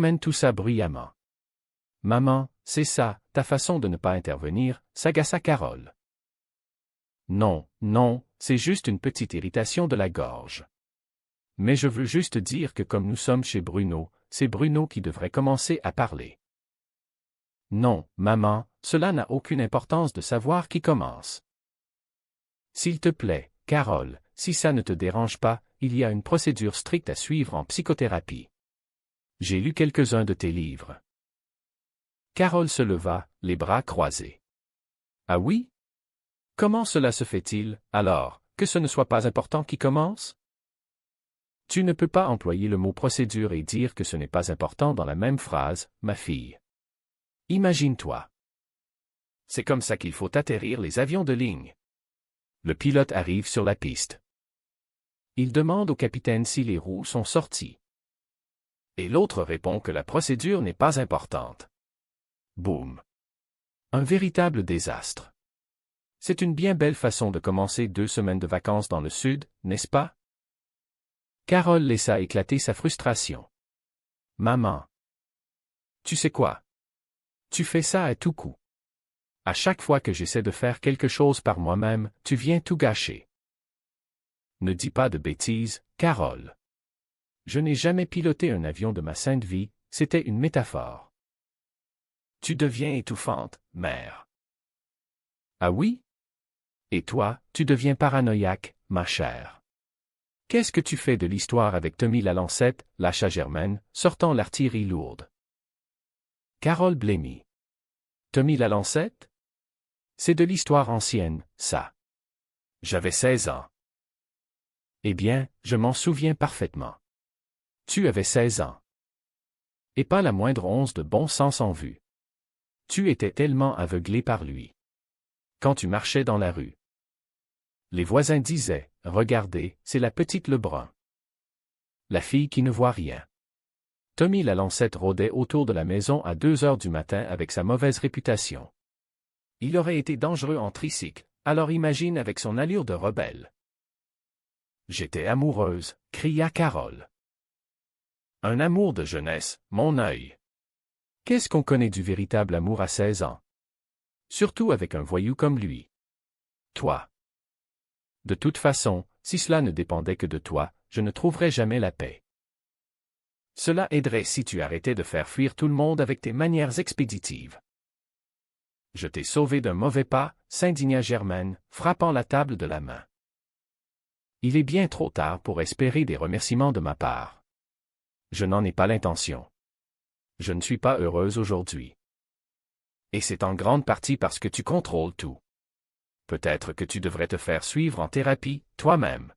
Germaine toussa bruyamment. « Maman, c'est ça, ta façon de ne pas intervenir, » s'agaça Carole. « Non, non, c'est juste une petite irritation de la gorge. Mais je veux juste dire que comme nous sommes chez Bruno, c'est Bruno qui devrait commencer à parler. » « Non, maman, cela n'a aucune importance de savoir qui commence. » « S'il te plaît, Carole, si ça ne te dérange pas, il y a une procédure stricte à suivre en psychothérapie. J'ai lu quelques-uns de tes livres. » Carole se leva, les bras croisés. « Ah oui? Comment cela se fait-il, alors, que ce ne soit pas important qui commence? » Tu ne peux pas employer le mot procédure et dire que ce n'est pas important dans la même phrase, ma fille. Imagine-toi. C'est comme ça qu'il faut atterrir les avions de ligne. Le pilote arrive sur la piste. Il demande au capitaine si les roues sont sorties. Et l'autre répond que la procédure n'est pas importante. Boum. Un véritable désastre. C'est une bien belle façon de commencer 2 semaines de vacances dans le sud, n'est-ce pas? Carole laissa éclater sa frustration. Maman. Tu sais quoi? Tu fais ça à tout coup. À chaque fois que j'essaie de faire quelque chose par moi-même, tu viens tout gâcher. Ne dis pas de bêtises, Carole. Je n'ai jamais piloté un avion de ma sainte vie, c'était une métaphore. Tu deviens étouffante, mère. Ah oui? Et toi, tu deviens paranoïaque, ma chère. Qu'est-ce que tu fais de l'histoire avec Tommy la lancette, lâcha Germaine, sortant l'artillerie lourde. Carole blêmit. Tommy la lancette? C'est de l'histoire ancienne, ça. J'avais 16 ans. Eh bien, je m'en souviens parfaitement. Tu avais 16 ans. Et pas la moindre once de bon sens en vue. Tu étais tellement aveuglé par lui. Quand tu marchais dans la rue. Les voisins disaient, « Regardez, c'est la petite Lebrun. La fille qui ne voit rien. » Tommy la lancette rôdait autour de la maison à 2 heures du matin avec sa mauvaise réputation. Il aurait été dangereux en tricycle, alors imagine avec son allure de rebelle. J'étais amoureuse, cria Carole. Un amour de jeunesse, mon œil. Qu'est-ce qu'on connaît du véritable amour à 16 ans? Surtout avec un voyou comme lui. Toi. De toute façon, si cela ne dépendait que de toi, je ne trouverais jamais la paix. Cela aiderait si tu arrêtais de faire fuir tout le monde avec tes manières expéditives. Je t'ai sauvé d'un mauvais pas, s'indigna Germaine, frappant la table de la main. Il est bien trop tard pour espérer des remerciements de ma part. Je n'en ai pas l'intention. Je ne suis pas heureuse aujourd'hui. Et c'est en grande partie parce que tu contrôles tout. Peut-être que tu devrais te faire suivre en thérapie, toi-même.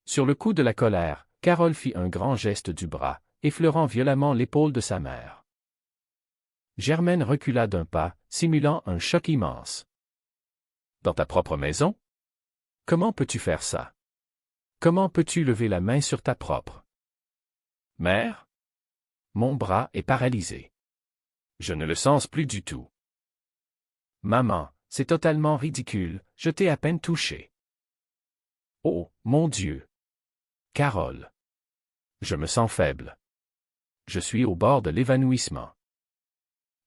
Sur le coup de la colère, Carole fit un grand geste du bras, effleurant violemment l'épaule de sa mère. Germaine recula d'un pas, simulant un choc immense. Dans ta propre maison? Comment peux-tu faire ça? Comment peux-tu lever la main sur ta propre mère? Mon bras est paralysé. Je ne le sens plus du tout. Maman, c'est totalement ridicule, je t'ai à peine touché. Oh, mon Dieu! Carole. Je me sens faible. Je suis au bord de l'évanouissement.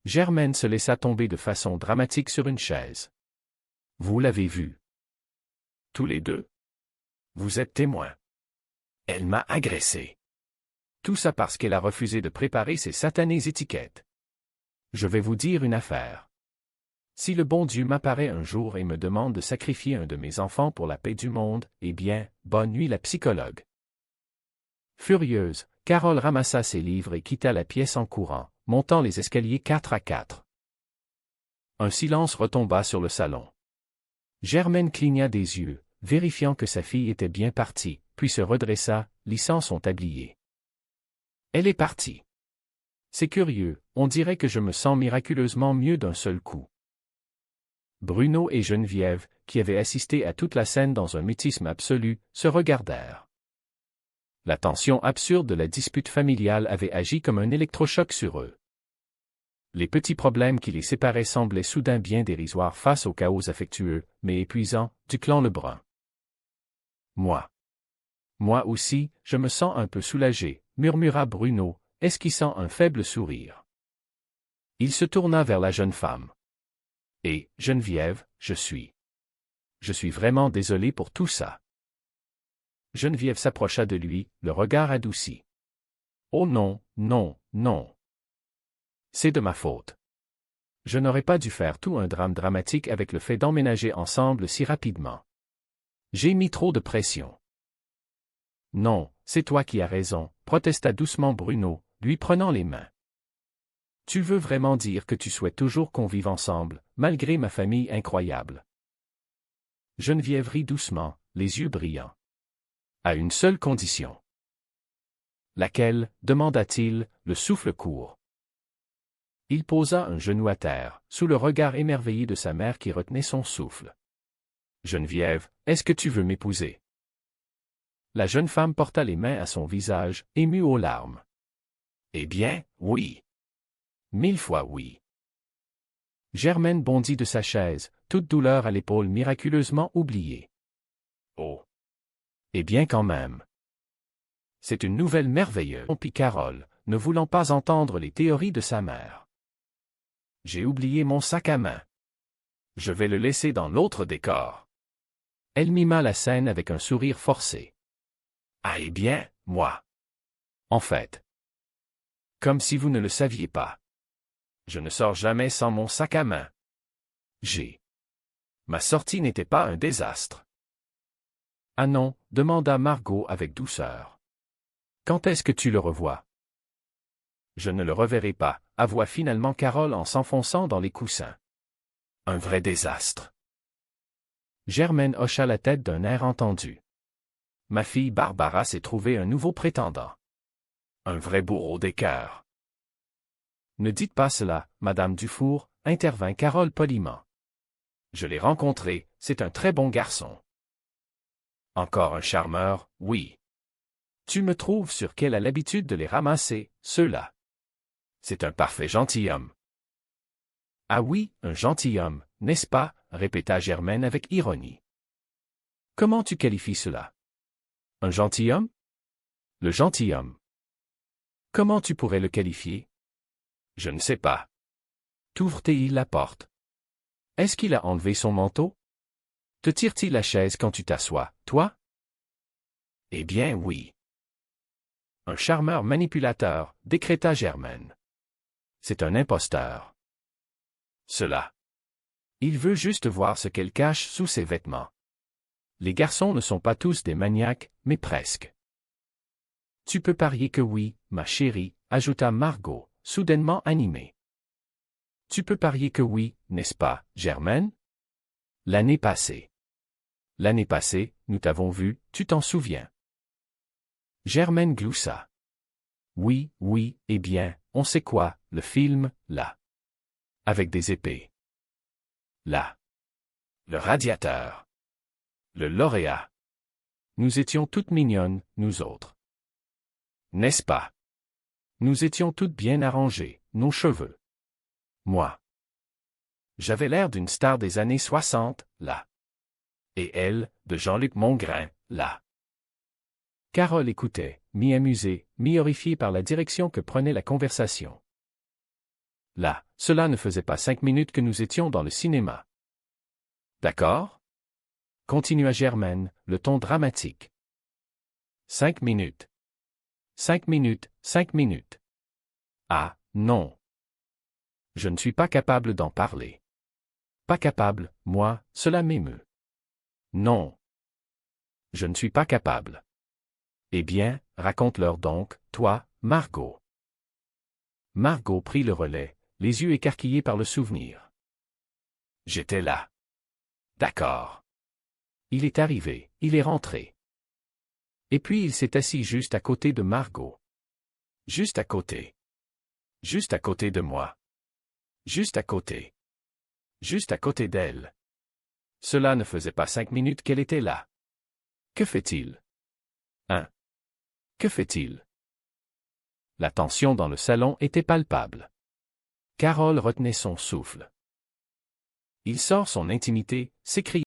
Germaine se laissa tomber de façon dramatique sur une chaise. Vous l'avez vu. Tous les deux. Vous êtes témoins. Elle m'a agressé. Tout ça parce qu'elle a refusé de préparer ses satanées étiquettes. Je vais vous dire une affaire. Si le bon Dieu m'apparaît un jour et me demande de sacrifier un de mes enfants pour la paix du monde, eh bien, bonne nuit la psychologue. Furieuse, Carole ramassa ses livres et quitta la pièce en courant, montant les escaliers 4 à 4. Un silence retomba sur le salon. Germaine cligna des yeux, vérifiant que sa fille était bien partie, puis se redressa, lissant son tablier. Elle est partie. C'est curieux, on dirait que je me sens miraculeusement mieux d'un seul coup. Bruno et Geneviève, qui avaient assisté à toute la scène dans un mutisme absolu, se regardèrent. La tension absurde de la dispute familiale avait agi comme un électrochoc sur eux. Les petits problèmes qui les séparaient semblaient soudain bien dérisoires face au chaos affectueux, mais épuisant, du clan Lebrun. Moi aussi, je me sens un peu soulagé, murmura Bruno, esquissant un faible sourire. Il se tourna vers la jeune femme. « Et, Geneviève, je suis vraiment désolé pour tout ça. » Geneviève s'approcha de lui, le regard adouci. « Oh non, non, non. C'est de ma faute. Je n'aurais pas dû faire tout un drame dramatique avec le fait d'emménager ensemble si rapidement. J'ai mis trop de pression. » « Non, c'est toi qui as raison, » protesta doucement Bruno, lui prenant les mains. « Tu veux vraiment dire que tu souhaites toujours qu'on vive ensemble, malgré ma famille incroyable. » Geneviève rit doucement, les yeux brillants. « À une seule condition. »« Laquelle ?» demanda-t-il, le souffle court. Il posa un genou à terre, sous le regard émerveillé de sa mère qui retenait son souffle. « Geneviève, est-ce que tu veux m'épouser? » La jeune femme porta les mains à son visage, émue aux larmes. « Eh bien, oui. 1000 fois oui. » Germaine bondit de sa chaise, toute douleur à l'épaule miraculeusement oubliée. « Oh! Eh bien quand même. C'est une nouvelle merveilleuse, » rompit Carole, ne voulant pas entendre les théories de sa mère. « J'ai oublié mon sac à main. Je vais le laisser dans l'autre décor. » Elle mima la scène avec un sourire forcé. « Ah eh bien, moi. En fait. Comme si vous ne le saviez pas. Je ne sors jamais sans mon sac à main. Ma sortie n'était pas un désastre. » « Ah non » demanda Margot avec douceur. « Quand est-ce que tu le revois? »« Je ne le reverrai pas » avoua finalement Carole en s'enfonçant dans les coussins. « Un vrai désastre. » Germaine hocha la tête d'un air entendu. « Ma fille Barbara s'est trouvée un nouveau prétendant. Un vrai bourreau des cœurs. » « Ne dites pas cela, Madame Dufour, » intervint Carole poliment. « Je l'ai rencontré, c'est un très bon garçon. »« Encore un charmeur, oui. Tu me trouves sûr qu'elle a l'habitude de les ramasser, ceux-là. C'est un parfait gentilhomme. »« Ah oui, un gentilhomme, n'est-ce pas ?» répéta Germaine avec ironie. « Comment tu qualifies cela? Un gentilhomme? Le gentilhomme. Comment tu pourrais le qualifier? Je ne sais pas. T'ouvre-t-il la porte? Est-ce qu'il a enlevé son manteau? Te tire-t-il la chaise quand tu t'assois, toi? Eh bien oui. Un charmeur manipulateur, décréta Germaine. C'est un imposteur. Cela. Il veut juste voir ce qu'elle cache sous ses vêtements. Les garçons ne sont pas tous des maniaques, mais presque. Tu peux parier que oui, ma chérie, ajouta Margot, soudainement animée. Tu peux parier que oui, n'est-ce pas, Germaine? L'année passée. L'année passée, nous t'avons vu, tu t'en souviens. Germaine gloussa. Oui, oui, eh bien, on sait quoi, le film, là. Avec des épées. Là. Le radiateur. Le lauréat. Nous étions toutes mignonnes, nous autres. N'est-ce pas? Nous étions toutes bien arrangées, nos cheveux. Moi. J'avais l'air d'une star des années 60, là. Et elle, de Jean-Luc Mongrain, là. Carole écoutait, mi-amusée, mi-horrifiée par la direction que prenait la conversation. Là, cela ne faisait pas 5 minutes que nous étions dans le cinéma. D'accord? Continua Germaine, le ton dramatique. 5 minutes. 5 minutes, 5 minutes. Ah, non. Je ne suis pas capable d'en parler. Pas capable, moi, cela m'émeut. Non. Je ne suis pas capable. Eh bien, raconte-leur donc, toi, Margot. Margot prit le relais, les yeux écarquillés par le souvenir. J'étais là. D'accord. Il est arrivé, il est rentré. Et puis il s'est assis juste à côté de Margot. Juste à côté. Juste à côté de moi. Juste à côté. Juste à côté d'elle. Cela ne faisait pas 5 minutes qu'elle était là. Que fait-il? Hein? Que fait-il? La tension dans le salon était palpable. Carole retenait son souffle. Il sort son intimité, s'écria